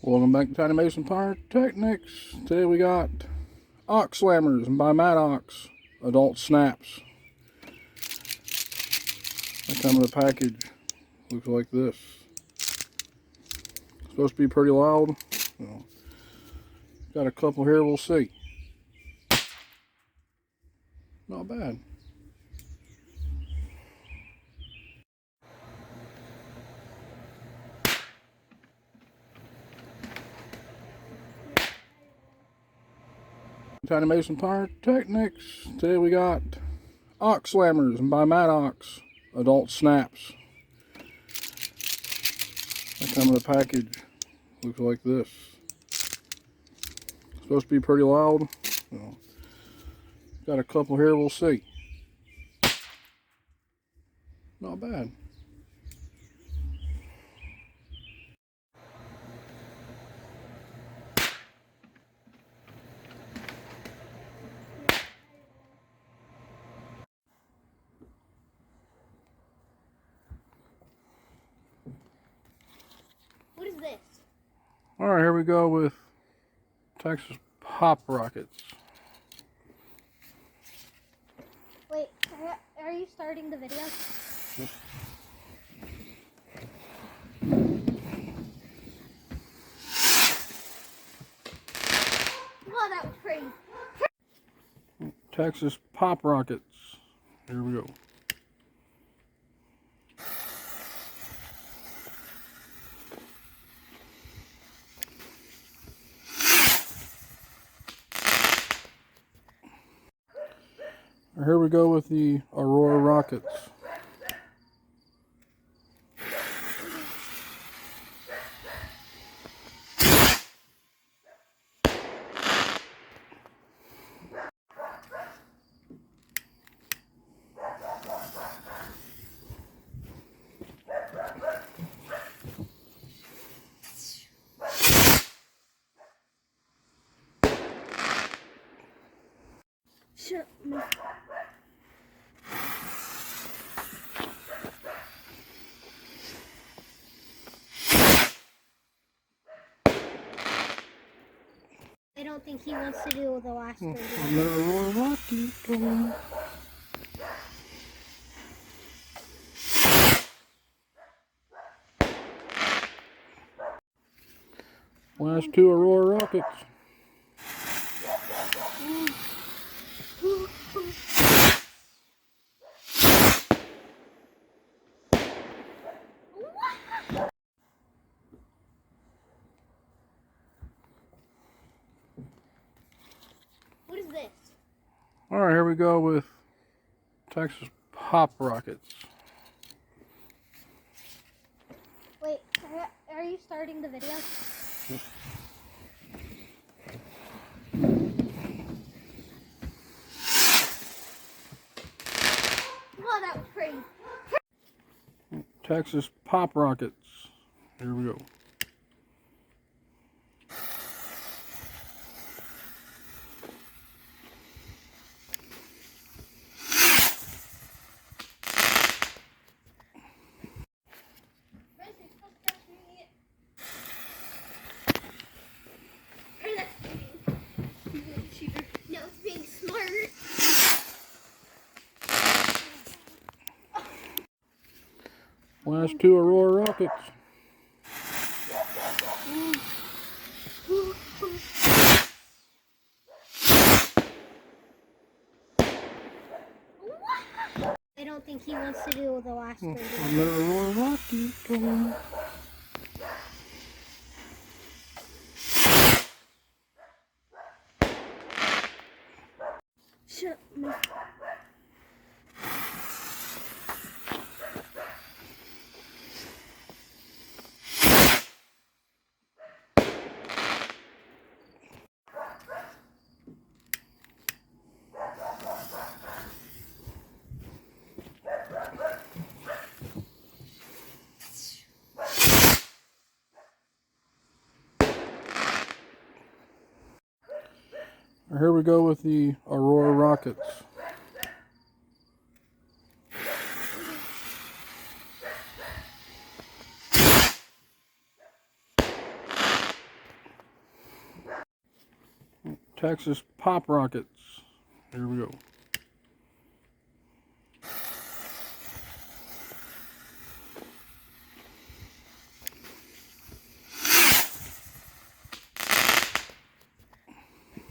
Welcome back to Tiny Mason Pyrotechnics. Today we got Ox Slammers by Maddox adult snaps. They come in a package. Looks like this. Supposed to be pretty loud. Got a couple here, we'll see. Not bad. Tiny Mason Pyrotechnics. Today we got Ox Slammers by Maddox adult snaps. They come in a package. Looks like this. Supposed to be pretty loud. Got a couple here, we'll see. Not bad. What is this? Alright, here we go with Texas Pop Rockets. Wait, are you starting the video? Wow, that was pretty. Texas Pop Rockets. Here we go. Here we go with the Aurora Rockets. Shut me. I don't think he wants to do the last three. Aurora Rocket. Last two Aurora Rockets. What is this? Alright, here we go with Texas Pop Rockets. Wait, are you starting the video? Wow, that was pretty. Texas Pop Rockets. Here we go. No, it's being smart. Last two Aurora Rockets. I don't think he wants to do the last three. Aurora Rocket. Shut me. Here we go with the Aurora Rockets. Texas Pop Rockets. Here we go.